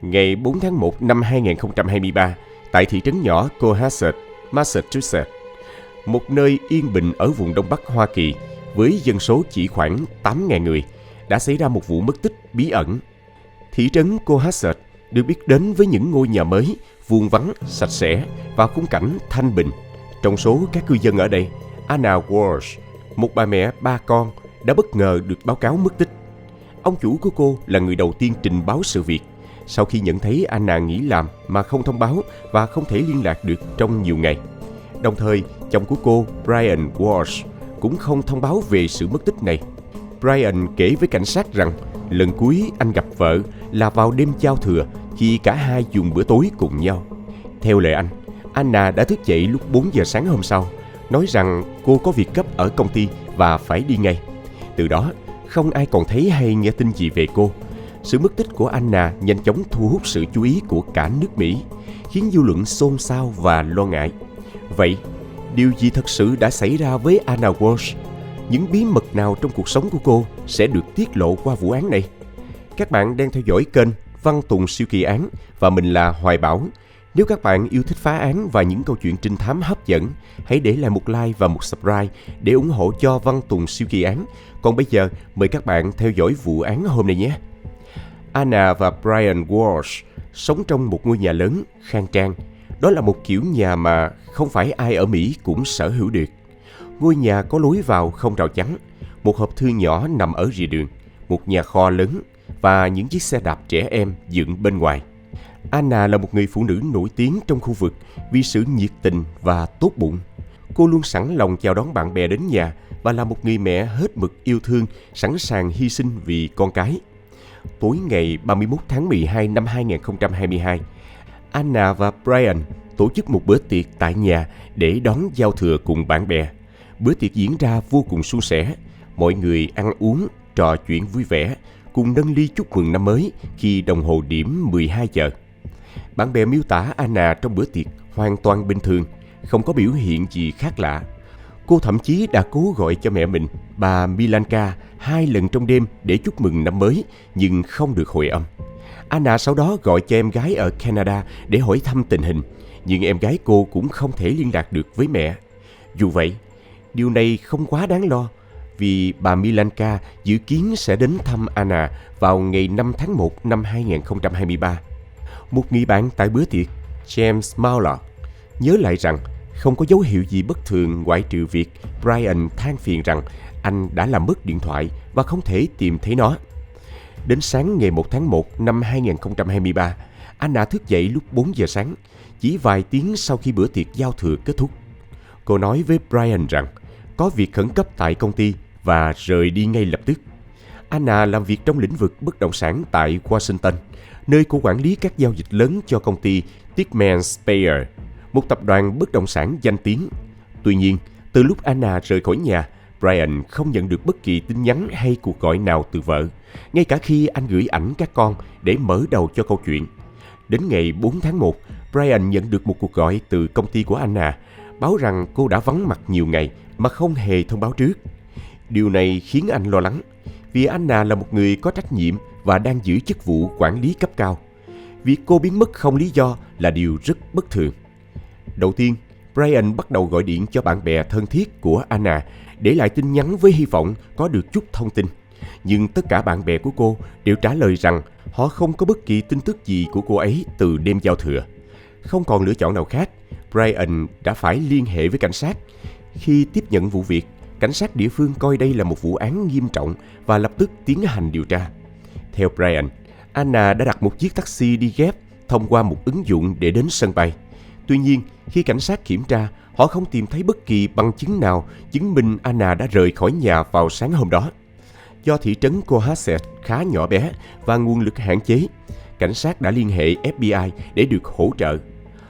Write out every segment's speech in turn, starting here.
Ngày 4 tháng 1 năm 2023, tại thị trấn nhỏ Cohasset, Massachusetts, một nơi yên bình ở vùng Đông Bắc Hoa Kỳ với dân số chỉ khoảng 8.000 người, đã xảy ra một vụ mất tích bí ẩn. Thị trấn Cohasset được biết đến với những ngôi nhà mới, vuông vắn, sạch sẽ và khung cảnh thanh bình. Trong số các cư dân ở đây, Anna Walsh, một bà mẹ 3 con, đã bất ngờ được báo cáo mất tích. Ông chủ của cô là người đầu tiên trình báo sự việc, sau khi nhận thấy Anna nghỉ làm mà không thông báo và không thể liên lạc được trong nhiều ngày. Đồng thời, chồng của cô, Brian Walsh, cũng không thông báo về sự mất tích này. Brian kể với cảnh sát rằng lần cuối anh gặp vợ là vào đêm giao thừa khi cả hai dùng bữa tối cùng nhau. Theo lời anh, Anna đã thức dậy lúc 4 giờ sáng hôm sau, nói rằng cô có việc gấp ở công ty và phải đi ngay. Từ đó, không ai còn thấy hay nghe tin gì về cô. Sự mất tích của Anna nhanh chóng thu hút sự chú ý của cả nước Mỹ, khiến dư luận xôn xao và lo ngại. Vậy, điều gì thật sự đã xảy ra với Anna Walsh? Những bí mật nào trong cuộc sống của cô sẽ được tiết lộ qua vụ án này? Các bạn đang theo dõi kênh Văn Tùng Siêu Kỳ Án và mình là Hoài Bảo. Nếu các bạn yêu thích phá án và những câu chuyện trinh thám hấp dẫn, hãy để lại một like và một subscribe để ủng hộ cho Văn Tùng Siêu Kỳ Án. Còn bây giờ, mời các bạn theo dõi vụ án hôm nay nhé. Anna và Brian Walsh sống trong một ngôi nhà lớn, khang trang. Đó là một kiểu nhà mà không phải ai ở Mỹ cũng sở hữu được. Ngôi nhà có lối vào không rào chắn, một hộp thư nhỏ nằm ở rìa đường, một nhà kho lớn và những chiếc xe đạp trẻ em dựng bên ngoài. Anna là một người phụ nữ nổi tiếng trong khu vực vì sự nhiệt tình và tốt bụng. Cô luôn sẵn lòng chào đón bạn bè đến nhà và là một người mẹ hết mực yêu thương, sẵn sàng hy sinh vì con cái. Tối ngày 31 tháng 12 năm 2022, Anna và Brian tổ chức một bữa tiệc tại nhà để đón giao thừa cùng bạn bè. Bữa tiệc diễn ra vô cùng suôn sẻ, mọi người ăn uống, trò chuyện vui vẻ, cùng nâng ly chúc mừng năm mới khi đồng hồ điểm 12 giờ. Bạn bè miêu tả Anna trong bữa tiệc hoàn toàn bình thường, không có biểu hiện gì khác lạ. Cô thậm chí đã cố gọi cho mẹ mình, bà Milanka, 2 lần trong đêm để chúc mừng năm mới, nhưng không được hồi âm. Anna sau đó gọi cho em gái ở Canada để hỏi thăm tình hình, nhưng em gái cô cũng không thể liên lạc được với mẹ. Dù vậy, điều này không quá đáng lo, vì bà Milanka dự kiến sẽ đến thăm Anna vào ngày 5 tháng 1 năm 2023. Một người bạn tại bữa tiệc, James Mallard, nhớ lại rằng không có dấu hiệu gì bất thường ngoại trừ việc Brian than phiền rằng anh đã làm mất điện thoại và không thể tìm thấy nó. Đến sáng ngày 1 tháng 1 năm 2023, Anna thức dậy lúc 4 giờ sáng, chỉ vài tiếng sau khi bữa tiệc giao thừa kết thúc. Cô nói với Brian rằng có việc khẩn cấp tại công ty và rời đi ngay lập tức. Anna làm việc trong lĩnh vực bất động sản tại Washington, nơi cô quản lý các giao dịch lớn cho công ty Tickman Speyer, một tập đoàn bất động sản danh tiếng. Tuy nhiên, từ lúc Anna rời khỏi nhà, Brian không nhận được bất kỳ tin nhắn hay cuộc gọi nào từ vợ, ngay cả khi anh gửi ảnh các con để mở đầu cho câu chuyện. Đến ngày 4 tháng 1, Brian nhận được một cuộc gọi từ công ty của Anna, báo rằng cô đã vắng mặt nhiều ngày mà không hề thông báo trước. Điều này khiến anh lo lắng, vì Anna là một người có trách nhiệm và đang giữ chức vụ quản lý cấp cao. Việc cô biến mất không lý do là điều rất bất thường. Đầu tiên, Brian bắt đầu gọi điện cho bạn bè thân thiết của Anna, để lại tin nhắn với hy vọng có được chút thông tin. Nhưng tất cả bạn bè của cô đều trả lời rằng họ không có bất kỳ tin tức gì của cô ấy từ đêm giao thừa. Không còn lựa chọn nào khác, Brian đã phải liên hệ với cảnh sát. Khi tiếp nhận vụ việc, cảnh sát địa phương coi đây là một vụ án nghiêm trọng và lập tức tiến hành điều tra. Theo Brian, Anna đã đặt một chiếc taxi đi ghép thông qua một ứng dụng để đến sân bay. Tuy nhiên, khi cảnh sát kiểm tra, họ không tìm thấy bất kỳ bằng chứng nào chứng minh Anna đã rời khỏi nhà vào sáng hôm đó. Do thị trấn Cohasset khá nhỏ bé và nguồn lực hạn chế, cảnh sát đã liên hệ FBI để được hỗ trợ.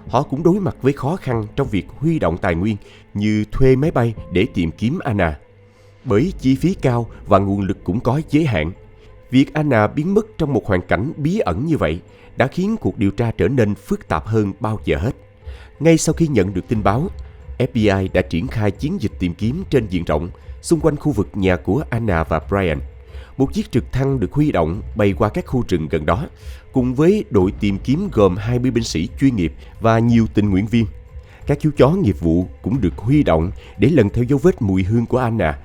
Họ cũng đối mặt với khó khăn trong việc huy động tài nguyên như thuê máy bay để tìm kiếm Anna. Bởi chi phí cao và nguồn lực cũng có giới hạn, việc Anna biến mất trong một hoàn cảnh bí ẩn như vậy đã khiến cuộc điều tra trở nên phức tạp hơn bao giờ hết. Ngay sau khi nhận được tin báo, FBI đã triển khai chiến dịch tìm kiếm trên diện rộng xung quanh khu vực nhà của Anna và Brian. Một chiếc trực thăng được huy động bay qua các khu rừng gần đó, cùng với đội tìm kiếm gồm 20 binh sĩ chuyên nghiệp và nhiều tình nguyện viên. Các chú chó nghiệp vụ cũng được huy động để lần theo dấu vết mùi hương của Anna.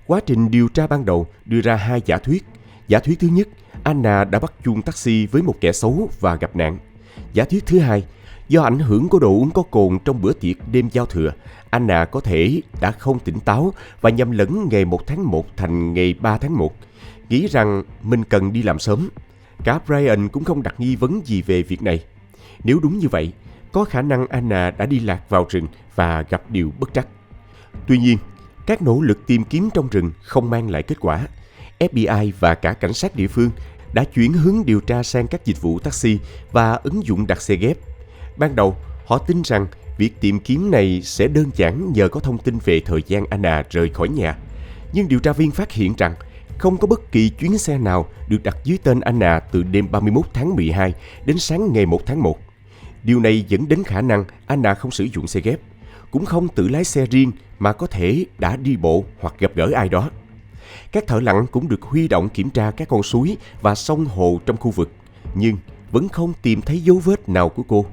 Quá trình điều tra ban đầu đưa ra 2 giả thuyết. Giả thuyết thứ nhất, Anna đã bắt chuông taxi với một kẻ xấu và gặp nạn. Giả thuyết thứ hai, do ảnh hưởng của đồ uống có cồn trong bữa tiệc đêm giao thừa, Anna có thể đã không tỉnh táo và nhầm lẫn ngày 1 tháng 1 thành ngày 3 tháng 1, nghĩ rằng mình cần đi làm sớm. Cả Brian cũng không đặt nghi vấn gì về việc này. Nếu đúng như vậy, có khả năng Anna đã đi lạc vào rừng và gặp điều bất trắc. Tuy nhiên, các nỗ lực tìm kiếm trong rừng không mang lại kết quả. FBI và cả cảnh sát địa phương đã chuyển hướng điều tra sang các dịch vụ taxi và ứng dụng đặt xe ghép. Ban đầu, họ tin rằng việc tìm kiếm này sẽ đơn giản nhờ có thông tin về thời gian Anna rời khỏi nhà. Nhưng điều tra viên phát hiện rằng không có bất kỳ chuyến xe nào được đặt dưới tên Anna từ đêm 31 tháng 12 đến sáng ngày 1 tháng 1. Điều này dẫn đến khả năng Anna không sử dụng xe ghép, cũng không tự lái xe riêng mà có thể đã đi bộ hoặc gặp gỡ ai đó. Các thợ lặn cũng được huy động kiểm tra các con suối và sông hồ trong khu vực, nhưng vẫn không tìm thấy dấu vết nào của cô.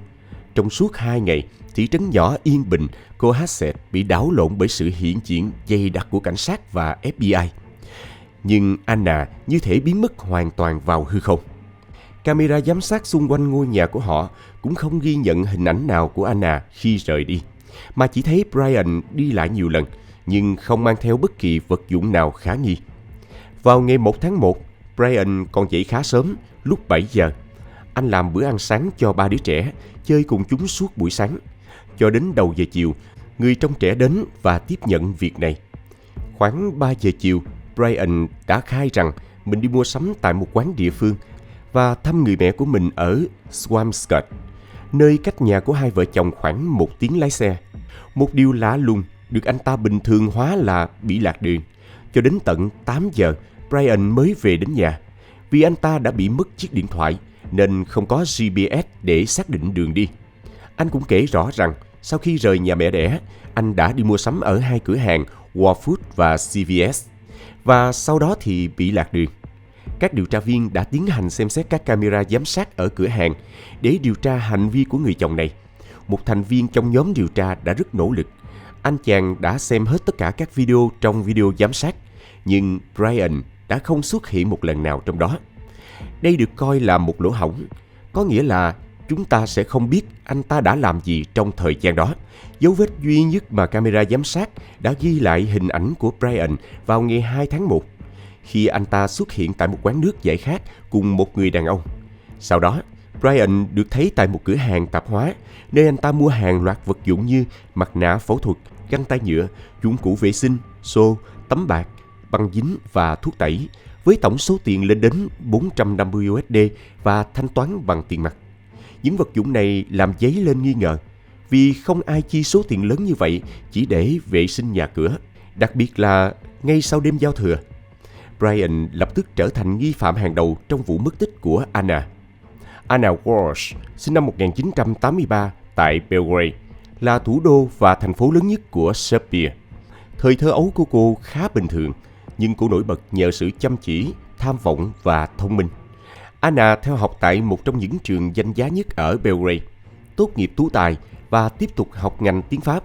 Trong suốt 2 ngày, thị trấn nhỏ yên bình Cohasset bị đảo lộn bởi sự hiện diện dày đặc của cảnh sát và FBI. Nhưng Anna như thể biến mất hoàn toàn vào hư không. Camera giám sát xung quanh ngôi nhà của họ cũng không ghi nhận hình ảnh nào của Anna khi rời đi, mà chỉ thấy Brian đi lại nhiều lần, nhưng không mang theo bất kỳ vật dụng nào khả nghi. Vào ngày 1 tháng 1, Brian còn dậy khá sớm, lúc 7 giờ. Anh làm bữa ăn sáng cho 3 đứa trẻ, chơi cùng chúng suốt buổi sáng. Cho đến đầu giờ chiều, người trông trẻ đến và tiếp nhận việc này. Khoảng 3 giờ chiều, Brian đã khai rằng mình đi mua sắm tại một quán địa phương và thăm người mẹ của mình ở Swampscott, nơi cách nhà của hai vợ chồng khoảng 1 tiếng lái xe. Một điều lạ lùng được anh ta bình thường hóa là bị lạc đường. Cho đến tận 8 giờ, Brian mới về đến nhà. Vì anh ta đã bị mất chiếc điện thoại nên không có GPS để xác định đường đi. Anh cũng kể rõ rằng sau khi rời nhà mẹ đẻ, anh đã đi mua sắm ở 2 cửa hàng Whole Foods và CVS, và sau đó thì bị lạc đường. Các điều tra viên đã tiến hành xem xét các camera giám sát ở cửa hàng để điều tra hành vi của người chồng này. Một thành viên trong nhóm điều tra đã rất nỗ lực. Anh chàng đã xem hết tất cả các video trong video giám sát, nhưng Brian đã không xuất hiện một lần nào trong đó. Đây được coi là một lỗ hổng, có nghĩa là chúng ta sẽ không biết anh ta đã làm gì trong thời gian đó. Dấu vết duy nhất mà camera giám sát đã ghi lại hình ảnh của Brian vào ngày 2 tháng 1, khi anh ta xuất hiện tại một quán nước giải khát cùng một người đàn ông. Sau đó, Brian được thấy tại một cửa hàng tạp hóa, nơi anh ta mua hàng loạt vật dụng như mặt nạ phẫu thuật, găng tay nhựa, dụng cụ vệ sinh, xô, tấm bạc, băng dính và thuốc tẩy, với tổng số tiền lên đến 450 USD và thanh toán bằng tiền mặt. Những vật dụng này làm dấy lên nghi ngờ, vì không ai chi số tiền lớn như vậy chỉ để vệ sinh nhà cửa, đặc biệt là ngay sau đêm giao thừa. Brian lập tức trở thành nghi phạm hàng đầu trong vụ mất tích của Anna. Anna Walsh, sinh năm 1983 tại Belgrade, là thủ đô và thành phố lớn nhất của Serbia. Thời thơ ấu của cô khá bình thường, nhưng cô nổi bật nhờ sự chăm chỉ, tham vọng và thông minh. Anna theo học tại một trong những trường danh giá nhất ở Belgrade, tốt nghiệp tú tài và tiếp tục học ngành tiếng Pháp.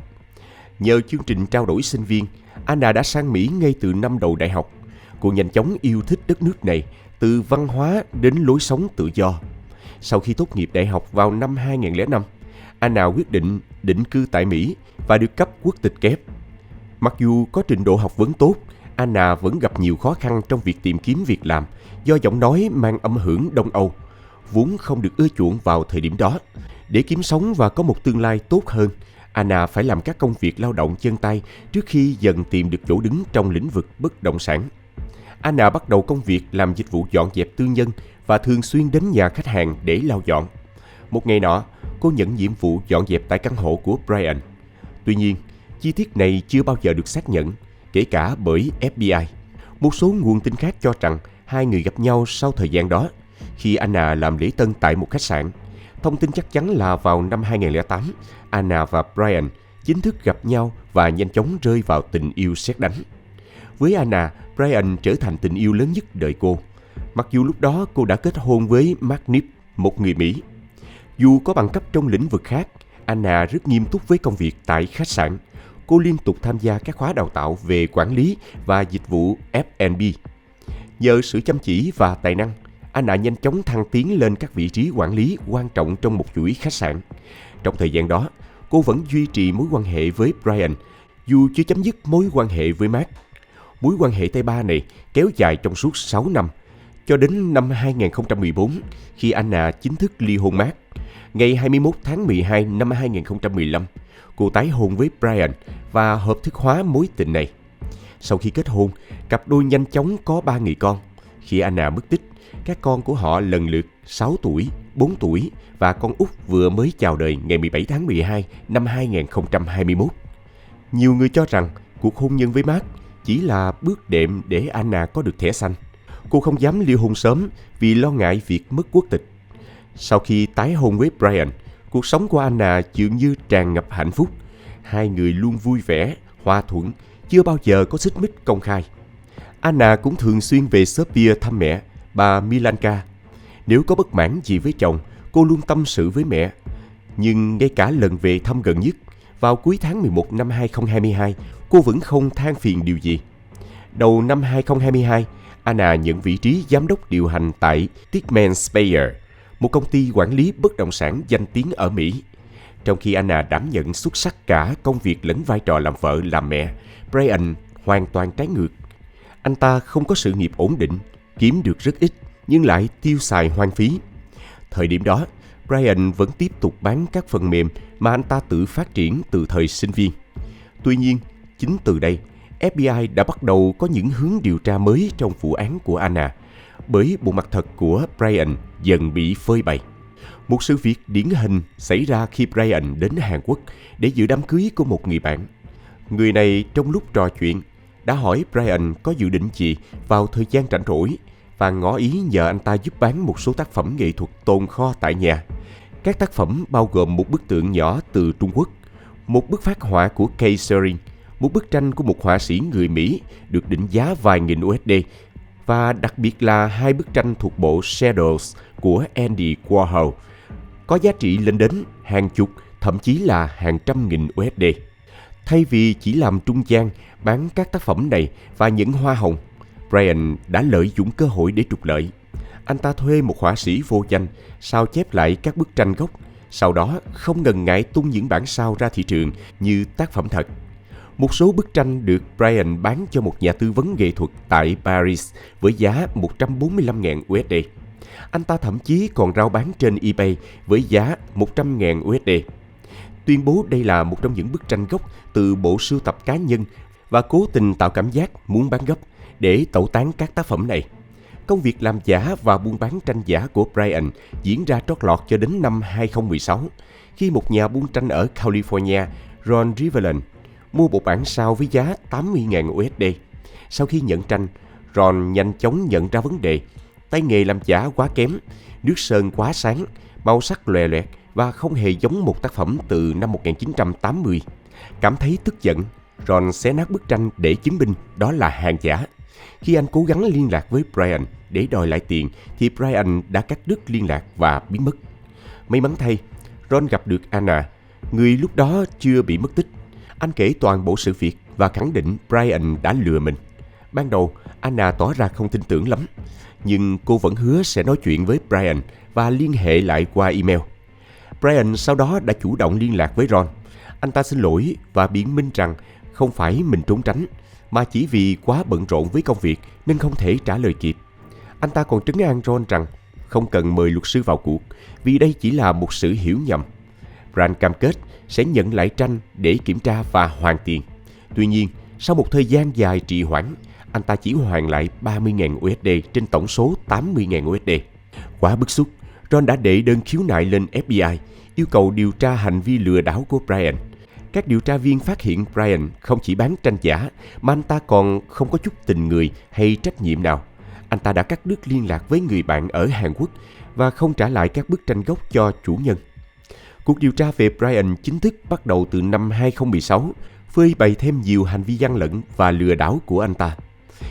Nhờ chương trình trao đổi sinh viên, Anna đã sang Mỹ ngay từ năm đầu đại học. Cô nhanh chóng yêu thích đất nước này, từ văn hóa đến lối sống tự do. Sau khi tốt nghiệp đại học vào năm 2005, Anna quyết định định cư tại Mỹ và được cấp quốc tịch kép. Mặc dù có trình độ học vấn tốt, Anna vẫn gặp nhiều khó khăn trong việc tìm kiếm việc làm do giọng nói mang âm hưởng Đông Âu, vốn không được ưa chuộng vào thời điểm đó. Để kiếm sống và có một tương lai tốt hơn, Anna phải làm các công việc lao động chân tay trước khi dần tìm được chỗ đứng trong lĩnh vực bất động sản. Anna bắt đầu công việc làm dịch vụ dọn dẹp tư nhân và thường xuyên đến nhà khách hàng để lau dọn. Một ngày nọ, cô nhận nhiệm vụ dọn dẹp tại căn hộ của Brian. Tuy nhiên, chi tiết này chưa bao giờ được xác nhận, kể cả bởi FBI. Một số nguồn tin khác cho rằng hai người gặp nhau sau thời gian đó, khi Anna làm lễ tân tại một khách sạn. Thông tin chắc chắn là vào năm 2008, Anna và Brian chính thức gặp nhau và nhanh chóng rơi vào tình yêu sét đánh. Với Anna, Brian trở thành tình yêu lớn nhất đời cô. Mặc dù lúc đó cô đã kết hôn với Mark Nip, một người Mỹ. Dù có bằng cấp trong lĩnh vực khác, Anna rất nghiêm túc với công việc tại khách sạn. Cô liên tục tham gia các khóa đào tạo về quản lý và dịch vụ F&B. Nhờ sự chăm chỉ và tài năng, Anna nhanh chóng thăng tiến lên các vị trí quản lý quan trọng trong một chuỗi khách sạn. Trong thời gian đó, cô vẫn duy trì mối quan hệ với Brian, dù chưa chấm dứt mối quan hệ với Mark. Mối quan hệ tay ba này kéo dài trong suốt 6 năm, cho đến năm 2014 khi Anna chính thức ly hôn Mark. Ngày 21 tháng 12 năm 2015, cô tái hôn với Brian và hợp thức hóa mối tình này. Sau khi kết hôn, cặp đôi nhanh chóng có 3 người con. Khi Anna mất tích, các con của họ lần lượt 6 tuổi, 4 tuổi và con út vừa mới chào đời ngày 17 tháng 12 năm 2021. Nhiều người cho rằng cuộc hôn nhân với Mark chỉ là bước đệm để Anna có được thẻ xanh. Cô không dám ly hôn sớm vì lo ngại việc mất quốc tịch. Sau khi tái hôn với Brian, cuộc sống của Anna dường như tràn ngập hạnh phúc. Hai người luôn vui vẻ, hòa thuận, chưa bao giờ có xích mích công khai. Anna cũng thường xuyên về Serbia thăm mẹ, bà Milanka. Nếu có bất mãn gì với chồng, cô luôn tâm sự với mẹ. Nhưng ngay cả lần về thăm gần nhất, vào cuối tháng 11 năm 2022, cô vẫn không than phiền điều gì. Đầu năm 2022, Anna nhận vị trí giám đốc điều hành tại Tiedemann Speyer, một công ty quản lý bất động sản danh tiếng ở Mỹ. Trong khi Anna đảm nhận xuất sắc cả công việc lẫn vai trò làm vợ làm mẹ, Brian hoàn toàn trái ngược. Anh ta không có sự nghiệp ổn định, kiếm được rất ít nhưng lại tiêu xài hoang phí. Thời điểm đó, Brian vẫn tiếp tục bán các phần mềm mà anh ta tự phát triển từ thời sinh viên. Tuy nhiên, chính từ đây, FBI đã bắt đầu có những hướng điều tra mới trong vụ án của Anna, bởi bộ mặt thật của Brian dần bị phơi bày. Một sự việc điển hình xảy ra khi Brian đến Hàn Quốc để dự đám cưới của một người bạn. Người này trong lúc trò chuyện đã hỏi Brian có dự định gì vào thời gian rảnh rỗi và ngỏ ý nhờ anh ta giúp bán một số tác phẩm nghệ thuật tồn kho tại nhà. Các tác phẩm bao gồm một bức tượng nhỏ từ Trung Quốc, một bức phác họa của Kay Sherin, một bức tranh của một họa sĩ người Mỹ được định giá vài nghìn USD và đặc biệt là 2 bức tranh thuộc bộ Shadows của Andy Warhol, có giá trị lên đến hàng chục, thậm chí là hàng trăm nghìn USD. Thay vì chỉ làm trung gian bán các tác phẩm này và nhận hoa hồng, Brian đã lợi dụng cơ hội để trục lợi. Anh ta thuê một họa sĩ vô danh sao chép lại các bức tranh gốc, sau đó không ngần ngại tung những bản sao ra thị trường như tác phẩm thật. Một số bức tranh được Brian bán cho một nhà tư vấn nghệ thuật tại Paris với giá 145.000 USD. Anh ta thậm chí còn rao bán trên eBay với giá 100.000 USD. Tuyên bố đây là một trong những bức tranh gốc từ bộ sưu tập cá nhân và cố tình tạo cảm giác muốn bán gấp để tẩu tán các tác phẩm này. Công việc làm giả và buôn bán tranh giả của Brian diễn ra trót lọt cho đến năm 2016, khi một nhà buôn tranh ở California, Ron Riveland, mua một bản sao với giá 80.000 USD. Sau khi nhận tranh, Ron nhanh chóng nhận ra vấn đề. Tay nghề làm giả quá kém, nước sơn quá sáng, màu sắc lòe loẹt và không hề giống một tác phẩm từ năm 1980. Cảm thấy tức giận, Ron xé nát bức tranh để chứng minh đó là hàng giả. Khi anh cố gắng liên lạc với Brian để đòi lại tiền thì Brian đã cắt đứt liên lạc và biến mất. May mắn thay, Ron gặp được Anna, người lúc đó chưa bị mất tích. Anh kể toàn bộ sự việc và khẳng định Brian đã lừa mình. Ban đầu, Anna tỏ ra không tin tưởng lắm, nhưng cô vẫn hứa sẽ nói chuyện với Brian và liên hệ lại qua email. Brian sau đó đã chủ động liên lạc với Ron. Anh ta xin lỗi và biện minh rằng không phải mình trốn tránh, mà chỉ vì quá bận rộn với công việc nên không thể trả lời kịp. Anh ta còn trấn an Ron rằng không cần mời luật sư vào cuộc vì đây chỉ là một sự hiểu nhầm. Brian cam kết sẽ nhận lại tranh để kiểm tra và hoàn tiền. Tuy nhiên, sau một thời gian dài trì hoãn, anh ta chỉ hoàn lại 30.000 USD trên tổng số 80.000 USD. Quá bức xúc, Ron đã đệ đơn khiếu nại lên FBI, yêu cầu điều tra hành vi lừa đảo của Brian. Các điều tra viên phát hiện Brian không chỉ bán tranh giả, mà anh ta còn không có chút tình người hay trách nhiệm nào. Anh ta đã cắt đứt liên lạc với người bạn ở Hàn Quốc và không trả lại các bức tranh gốc cho chủ nhân. Cuộc điều tra về Brian chính thức bắt đầu từ năm 2016, phơi bày thêm nhiều hành vi gian lận và lừa đảo của anh ta.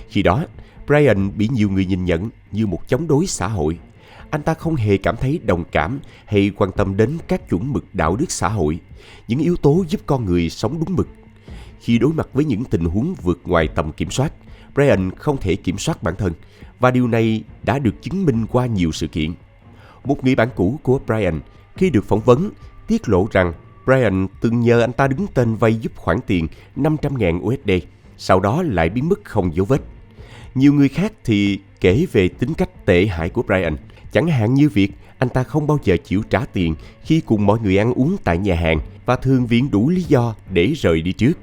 Khi đó, Brian bị nhiều người nhìn nhận như một chống đối xã hội. Anh ta không hề cảm thấy đồng cảm hay quan tâm đến các chuẩn mực đạo đức xã hội, những yếu tố giúp con người sống đúng mực. Khi đối mặt với những tình huống vượt ngoài tầm kiểm soát, Brian không thể kiểm soát bản thân, và điều này đã được chứng minh qua nhiều sự kiện. Một người bạn cũ của Brian, khi được phỏng vấn, tiết lộ rằng Brian từng nhờ anh ta đứng tên vay giúp khoản tiền 500.000 USD, sau đó lại biến mất không dấu vết. Nhiều người khác thì kể về tính cách tệ hại của Brian, chẳng hạn như việc anh ta không bao giờ chịu trả tiền khi cùng mọi người ăn uống tại nhà hàng và thường viện đủ lý do để rời đi trước.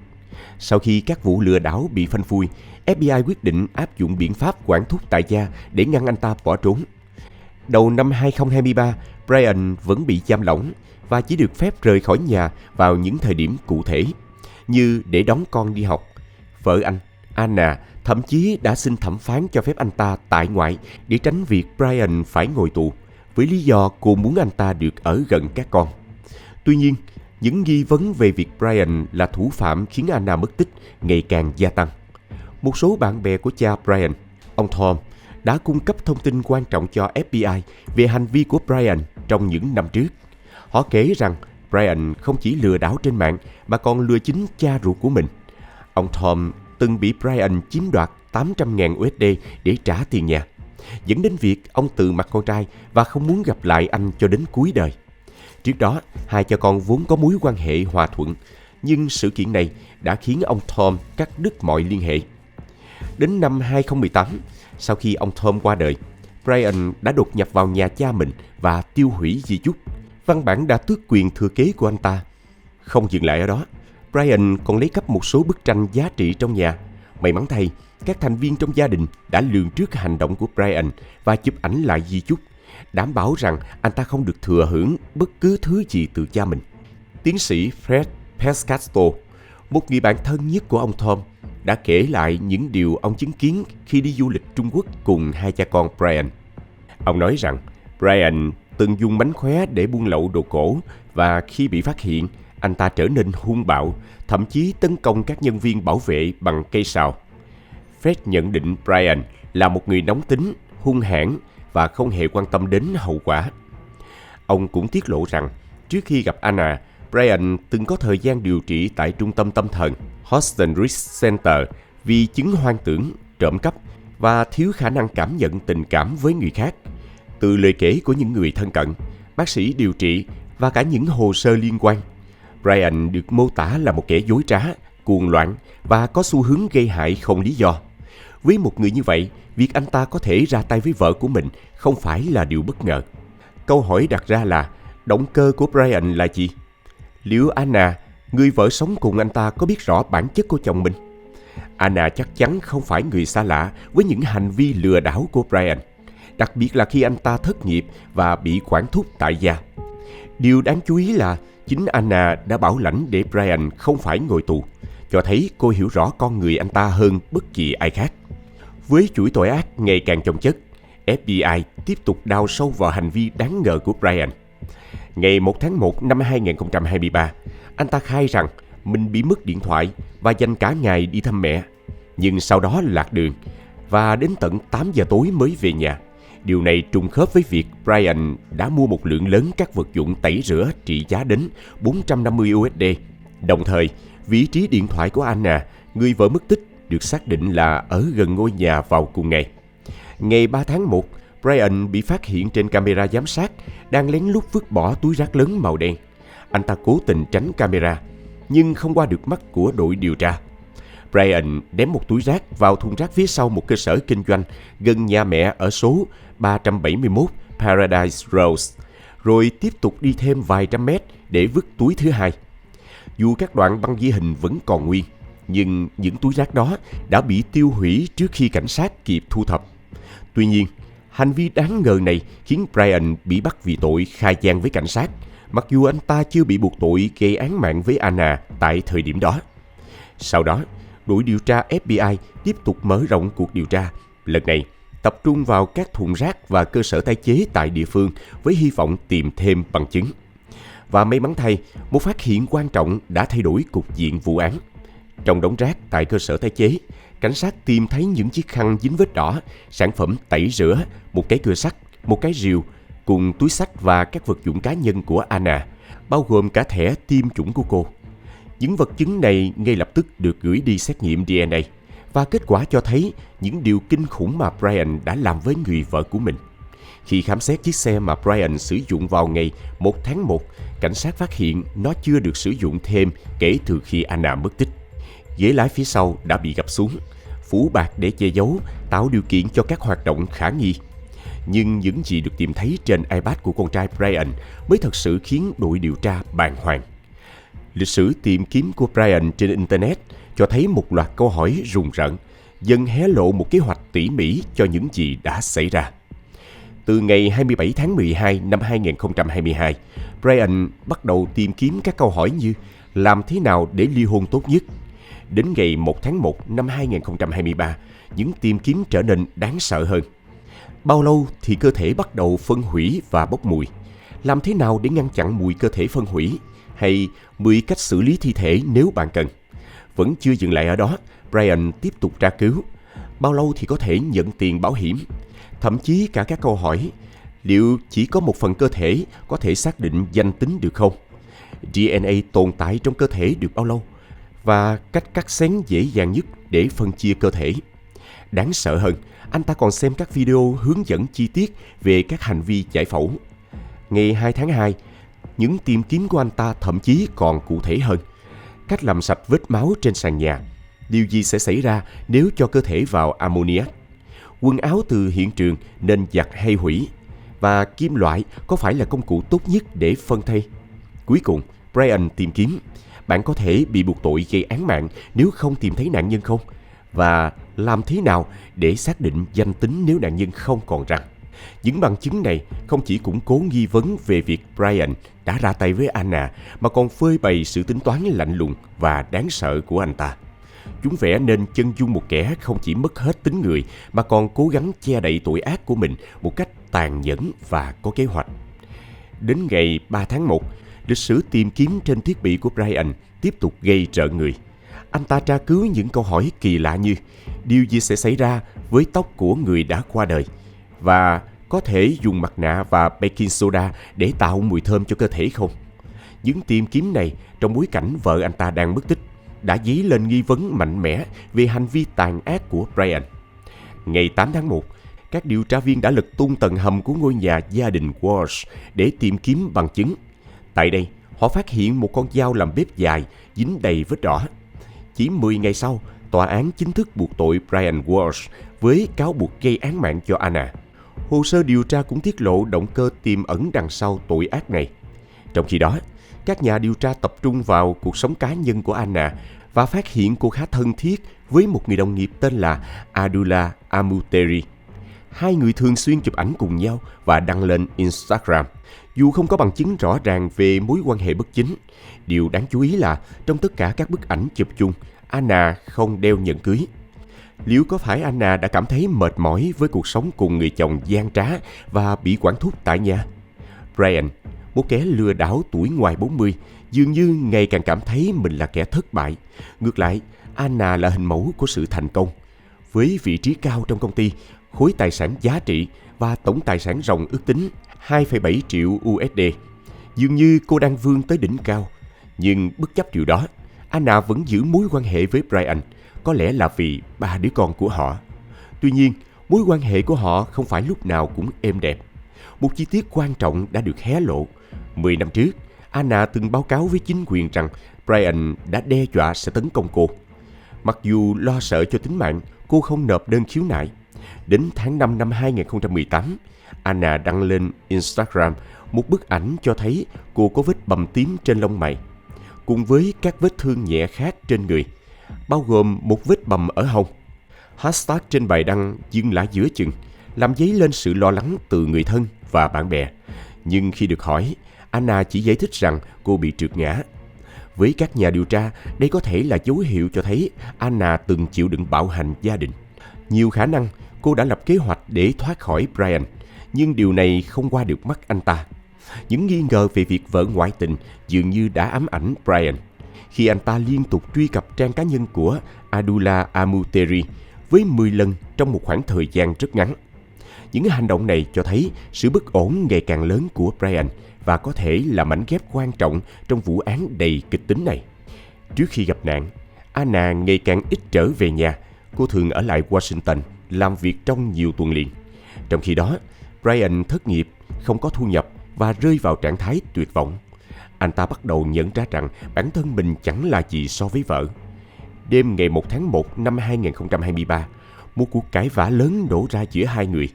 Sau khi các vụ lừa đảo bị phanh phui, FBI quyết định áp dụng biện pháp quản thúc tại gia để ngăn anh ta bỏ trốn. Đầu năm 2023, Brian vẫn bị giam lỏng và chỉ được phép rời khỏi nhà vào những thời điểm cụ thể, như để đón con đi học. Vợ anh, Anna, thậm chí đã xin thẩm phán cho phép anh ta tại ngoại để tránh việc Brian phải ngồi tù, với lý do cô muốn anh ta được ở gần các con. Tuy nhiên, những nghi vấn về việc Brian là thủ phạm khiến Anna mất tích ngày càng gia tăng. Một số bạn bè của cha Brian, ông Tom, đã cung cấp thông tin quan trọng cho FBI về hành vi của Brian trong những năm trước. Họ kể rằng Brian không chỉ lừa đảo trên mạng mà còn lừa chính cha ruột của mình. Ông Tom từng bị Brian chiếm đoạt 800.000 USD để trả tiền nhà, dẫn đến việc ông từ mặt con trai và không muốn gặp lại anh cho đến cuối đời. Trước đó, hai cha con vốn có mối quan hệ hòa thuận, nhưng sự kiện này đã khiến ông Tom cắt đứt mọi liên hệ. Đến năm 2018, sau khi ông Tom qua đời, Brian đã đột nhập vào nhà cha mình và tiêu hủy di chúc. Văn bản đã tước quyền thừa kế của anh ta. Không dừng lại ở đó, Brian còn lấy cắp một số bức tranh giá trị trong nhà. May mắn thay, các thành viên trong gia đình đã lường trước hành động của Brian và chụp ảnh lại di chúc, đảm bảo rằng anh ta không được thừa hưởng bất cứ thứ gì từ cha mình. Tiến sĩ Fred Pescatto, một người bạn thân nhất của ông Tom, đã kể lại những điều ông chứng kiến khi đi du lịch Trung Quốc cùng hai cha con Brian. Ông nói rằng Brian từng dùng mánh khóe để buôn lậu đồ cổ, và khi bị phát hiện, anh ta trở nên hung bạo, thậm chí tấn công các nhân viên bảo vệ bằng cây sào. Fred nhận định Brian là một người nóng tính, hung hãn và không hề quan tâm đến hậu quả. Ông cũng tiết lộ rằng trước khi gặp Anna, Brian từng có thời gian điều trị tại trung tâm tâm thần Houston Risk Center vì chứng hoang tưởng, trộm cắp và thiếu khả năng cảm nhận tình cảm với người khác. Từ lời kể của những người thân cận, bác sĩ điều trị và cả những hồ sơ liên quan, Brian được mô tả là một kẻ dối trá, cuồng loạn và có xu hướng gây hại không lý do. Với một người như vậy, việc anh ta có thể ra tay với vợ của mình không phải là điều bất ngờ. Câu hỏi đặt ra là, động cơ của Brian là gì? Liệu Anna, người vợ sống cùng anh ta, có biết rõ bản chất của chồng mình? Anna chắc chắn không phải người xa lạ với những hành vi lừa đảo của Brian, đặc biệt là khi anh ta thất nghiệp và bị quản thúc tại gia. Điều đáng chú ý là chính Anna đã bảo lãnh để Brian không phải ngồi tù, cho thấy cô hiểu rõ con người anh ta hơn bất kỳ ai khác. Với chuỗi tội ác ngày càng chồng chất, FBI tiếp tục đào sâu vào hành vi đáng ngờ của Brian. Ngày 1 tháng 1 năm 2023, anh ta khai rằng mình bị mất điện thoại và dành cả ngày đi thăm mẹ, nhưng sau đó lạc đường và đến tận 8 giờ tối mới về nhà. Điều này trùng khớp với việc Brian đã mua một lượng lớn các vật dụng tẩy rửa trị giá đến 450 USD. Đồng thời, vị trí điện thoại của Anna, người vợ mất tích, được xác định là ở gần ngôi nhà vào cùng ngày. Ngày 3 tháng 1, Brian bị phát hiện trên camera giám sát đang lén lút vứt bỏ túi rác lớn màu đen. Anh ta cố tình tránh camera, nhưng không qua được mắt của đội điều tra. Brian ném một túi rác vào thùng rác phía sau một cơ sở kinh doanh gần nhà mẹ ở số 371 Paradise Road, rồi tiếp tục đi thêm vài trăm mét để vứt túi thứ hai. Dù các đoạn băng ghi hình vẫn còn nguyên, nhưng những túi rác đó đã bị tiêu hủy trước khi cảnh sát kịp thu thập. Tuy nhiên, hành vi đáng ngờ này khiến Brian bị bắt vì tội khai gian với cảnh sát, mặc dù anh ta chưa bị buộc tội gây án mạng với Anna tại thời điểm đó. Sau đó, đội điều tra FBI tiếp tục mở rộng cuộc điều tra, lần này tập trung vào các thùng rác và cơ sở tái chế tại địa phương với hy vọng tìm thêm bằng chứng. Và may mắn thay, một phát hiện quan trọng đã thay đổi cục diện vụ án. Trong đống rác tại cơ sở tái chế, cảnh sát tìm thấy những chiếc khăn dính vết đỏ, sản phẩm tẩy rửa, một cái cưa sắt, một cái rìu, cùng túi xách và các vật dụng cá nhân của Anna, bao gồm cả thẻ tiêm chủng của cô. Những vật chứng này ngay lập tức được gửi đi xét nghiệm DNA, và kết quả cho thấy những điều kinh khủng mà Brian đã làm với người vợ của mình. Khi khám xét chiếc xe mà Brian sử dụng vào ngày 1 tháng 1, cảnh sát phát hiện nó chưa được sử dụng thêm kể từ khi Anna mất tích. Ghế lái phía sau đã bị gập xuống, phủ bạt để che giấu, tạo điều kiện cho các hoạt động khả nghi. Nhưng những gì được tìm thấy trên iPad của con trai Brian mới thật sự khiến đội điều tra bàng hoàng. Lịch sử tìm kiếm của Brian trên Internet cho thấy một loạt câu hỏi rùng rợn, dần hé lộ một kế hoạch tỉ mỉ cho những gì đã xảy ra. Từ ngày 27 tháng 12 năm 2022, Brian bắt đầu tìm kiếm các câu hỏi như làm thế nào để ly hôn tốt nhất. Đến ngày 1 tháng 1 năm 2023, những tìm kiếm trở nên đáng sợ hơn. Bao lâu thì cơ thể bắt đầu phân hủy và bốc mùi? Làm thế nào để ngăn chặn mùi cơ thể phân hủy? Hay 10 cách xử lý thi thể nếu bạn cần? Vẫn chưa dừng lại ở đó, Brian tiếp tục tra cứu. Bao lâu thì có thể nhận tiền bảo hiểm? Thậm chí cả các câu hỏi, liệu chỉ có một phần cơ thể có thể xác định danh tính được không? DNA tồn tại trong cơ thể được bao lâu? Và cách cắt xén dễ dàng nhất để phân chia cơ thể. Đáng sợ hơn, anh ta còn xem các video hướng dẫn chi tiết về các hành vi giải phẫu. Ngày 2 tháng 2, những tìm kiếm của anh ta thậm chí còn cụ thể hơn. Cách làm sạch vết máu trên sàn nhà. Điều gì sẽ xảy ra nếu cho cơ thể vào ammoniac? Quần áo từ hiện trường nên giặt hay hủy? Và kim loại có phải là công cụ tốt nhất để phân thây? Cuối cùng, Brian tìm kiếm. Bạn có thể bị buộc tội gây án mạng nếu không tìm thấy nạn nhân không? Và làm thế nào để xác định danh tính nếu nạn nhân không còn răng? Những bằng chứng này không chỉ củng cố nghi vấn về việc Brian đã ra tay với Anna, mà còn phơi bày sự tính toán lạnh lùng và đáng sợ của anh ta. Chúng vẽ nên chân dung một kẻ không chỉ mất hết tính người, mà còn cố gắng che đậy tội ác của mình một cách tàn nhẫn và có kế hoạch. Đến ngày 3 tháng 1, lịch sử tìm kiếm trên thiết bị của Brian tiếp tục gây rợn người. Anh ta tra cứu những câu hỏi kỳ lạ như điều gì sẽ xảy ra với tóc của người đã qua đời, và có thể dùng mặt nạ và baking soda để tạo mùi thơm cho cơ thể không? Những tìm kiếm này trong bối cảnh vợ anh ta đang mất tích đã dấy lên nghi vấn mạnh mẽ về hành vi tàn ác của Brian. Ngày 8 tháng 1, các điều tra viên đã lật tung tầng hầm của ngôi nhà gia đình Walsh để tìm kiếm bằng chứng. Tại đây, họ phát hiện một con dao làm bếp dài dính đầy vết đỏ. Chỉ 10 ngày sau, tòa án chính thức buộc tội Brian Walsh với cáo buộc gây án mạng cho Anna. Hồ sơ điều tra cũng tiết lộ động cơ tiềm ẩn đằng sau tội ác này. Trong khi đó, các nhà điều tra tập trung vào cuộc sống cá nhân của Anna và phát hiện cô khá thân thiết với một người đồng nghiệp tên là Abdullah Amuteri. Hai người thường xuyên chụp ảnh cùng nhau và đăng lên Instagram. Dù không có bằng chứng rõ ràng về mối quan hệ bất chính, điều đáng chú ý là trong tất cả các bức ảnh chụp chung, Anna không đeo nhẫn cưới. Liệu có phải Anna đã cảm thấy mệt mỏi với cuộc sống cùng người chồng gian trá và bị quản thúc tại nhà? Brian, một kẻ lừa đảo tuổi ngoài 40, dường như ngày càng cảm thấy mình là kẻ thất bại. Ngược lại, Anna là hình mẫu của sự thành công. Với vị trí cao trong công ty, khối tài sản giá trị và tổng tài sản ròng ước tính 2,7 triệu USD. Dường như cô đang vươn tới đỉnh cao. Nhưng bất chấp điều đó, Anna vẫn giữ mối quan hệ với Brian, có lẽ là vì 3 đứa con của họ. Tuy nhiên, mối quan hệ của họ không phải lúc nào cũng êm đẹp. Một chi tiết quan trọng đã được hé lộ. 10 năm trước, Anna từng báo cáo với chính quyền rằng Brian đã đe dọa sẽ tấn công cô. Mặc dù lo sợ cho tính mạng, cô không nộp đơn khiếu nại. Đến tháng 5 năm 2018, Anna đăng lên Instagram một bức ảnh cho thấy cô có vết bầm tím trên lông mày, cùng với các vết thương nhẹ khác trên người, bao gồm một vết bầm ở hông. Hashtag trên bài đăng dừng lại giữa chừng, làm dấy lên sự lo lắng từ người thân và bạn bè. Nhưng khi được hỏi, Anna chỉ giải thích rằng cô bị trượt ngã. Với các nhà điều tra, đây có thể là dấu hiệu cho thấy Anna từng chịu đựng bạo hành gia đình. Nhiều khả năng cô đã lập kế hoạch để thoát khỏi Brian, nhưng điều này không qua được mắt anh ta. Những nghi ngờ về việc vợ ngoại tình dường như đã ám ảnh Brian. khi anh ta liên tục truy cập trang cá nhân của Abdullah Al-Muteiri với 10 lần trong một khoảng thời gian rất ngắn. Những hành động này cho thấy sự bất ổn ngày càng lớn của Brian và có thể là mảnh ghép quan trọng trong vụ án đầy kịch tính này. Trước khi gặp nạn, Anna ngày càng ít trở về nhà. Cô thường ở lại Washington làm việc trong nhiều tuần liền. Trong khi đó, Brian thất nghiệp, không có thu nhập và rơi vào trạng thái tuyệt vọng. Anh ta bắt đầu nhận ra rằng bản thân mình chẳng là gì so với vợ. Đêm ngày 1 tháng 1 năm 2023, một cuộc cãi vã lớn nổ ra giữa hai người.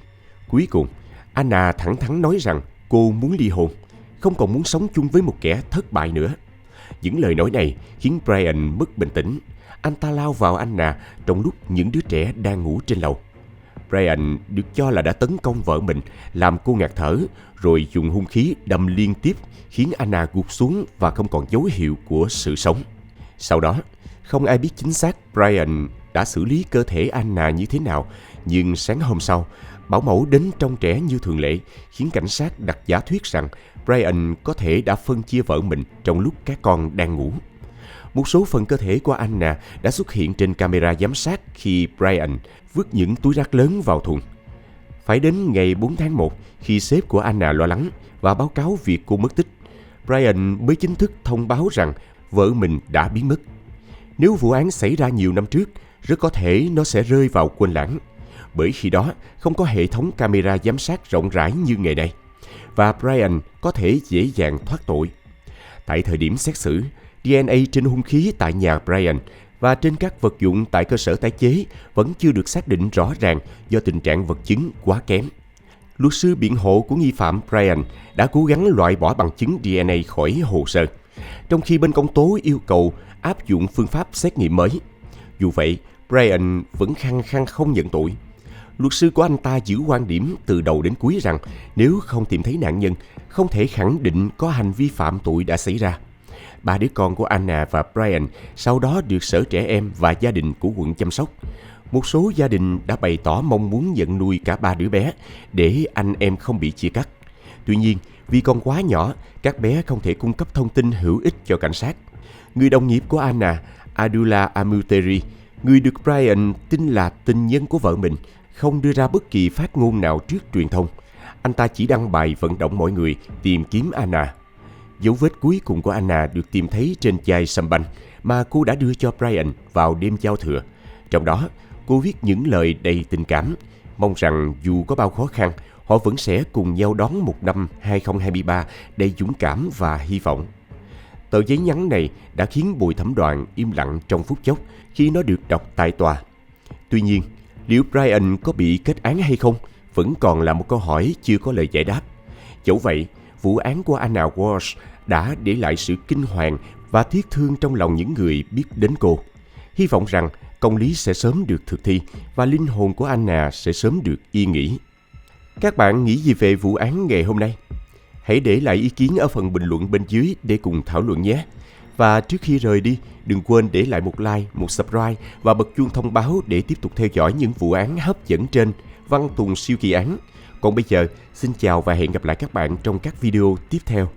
Cuối cùng, Anna thẳng thắn nói rằng cô muốn ly hôn, không còn muốn sống chung với một kẻ thất bại nữa. Những lời nói này khiến Brian mất bình tĩnh. Anh ta lao vào Anna trong lúc những đứa trẻ đang ngủ trên lầu. Brian được cho là đã tấn công vợ mình, làm cô ngạt thở, rồi dùng hung khí đâm liên tiếp, khiến Anna gục xuống và không còn dấu hiệu của sự sống. Sau đó, không ai biết chính xác Brian đã xử lý cơ thể Anna như thế nào, nhưng sáng hôm sau, bảo mẫu đến trông trẻ như thường lệ, khiến cảnh sát đặt giả thuyết rằng Brian có thể đã phân chia vợ mình trong lúc các con đang ngủ. Một số phần cơ thể của Anna đã xuất hiện trên camera giám sát khi Brian vứt những túi rác lớn vào thùng. Phải đến ngày 4 tháng 1, khi sếp của Anna lo lắng và báo cáo việc cô mất tích, Brian mới chính thức thông báo rằng vợ mình đã biến mất. Nếu vụ án xảy ra nhiều năm trước, rất có thể nó sẽ rơi vào quên lãng, bởi khi đó không có hệ thống camera giám sát rộng rãi như ngày nay, và Brian có thể dễ dàng thoát tội. Tại thời điểm xét xử, DNA trên hung khí tại nhà Brian và trên các vật dụng tại cơ sở tái chế vẫn chưa được xác định rõ ràng do tình trạng vật chứng quá kém. Luật sư biện hộ của nghi phạm Brian đã cố gắng loại bỏ bằng chứng DNA khỏi hồ sơ, trong khi bên công tố yêu cầu áp dụng phương pháp xét nghiệm mới. Dù vậy, Brian vẫn khăng khăng không nhận tội. Luật sư của anh ta giữ quan điểm từ đầu đến cuối rằng nếu không tìm thấy nạn nhân, không thể khẳng định có hành vi phạm tội đã xảy ra. 3 đứa con của Anna và Brian sau đó được Sở Trẻ Em và gia đình của quận chăm sóc. Một số gia đình đã bày tỏ mong muốn nhận nuôi cả 3 đứa bé để anh em không bị chia cắt. Tuy nhiên, vì còn quá nhỏ, các bé không thể cung cấp thông tin hữu ích cho cảnh sát. Người đồng nghiệp của Anna, Abdullah Al-Muteiri, người được Brian tin là tình nhân của vợ mình, không đưa ra bất kỳ phát ngôn nào trước truyền thông. Anh ta chỉ đăng bài vận động mọi người tìm kiếm Anna. Dấu vết cuối cùng của Anna được tìm thấy trên chai sâm banh mà cô đã đưa cho Brian vào đêm giao thừa. Trong đó, cô viết những lời đầy tình cảm, mong rằng dù có bao khó khăn, họ vẫn sẽ cùng nhau đón một năm 2023 đầy dũng cảm và hy vọng. Tờ giấy nhắn này đã khiến bồi thẩm đoàn im lặng trong phút chốc khi nó được đọc tại tòa. Tuy nhiên, liệu Brian có bị kết án hay không vẫn còn là một câu hỏi chưa có lời giải đáp. Dẫu vậy, vụ án của Anna Walsh đã để lại sự kinh hoàng và tiếc thương trong lòng những người biết đến cô. Hy vọng rằng công lý sẽ sớm được thực thi và linh hồn của Anna sẽ sớm được yên nghỉ. Các bạn nghĩ gì về vụ án ngày hôm nay? Hãy để lại ý kiến ở phần bình luận bên dưới để cùng thảo luận nhé. Và trước khi rời đi, đừng quên để lại một like, một subscribe và bật chuông thông báo để tiếp tục theo dõi những vụ án hấp dẫn trên Văn Tùng Siêu Kỳ Án. Còn bây giờ, xin chào và hẹn gặp lại các bạn trong các video tiếp theo.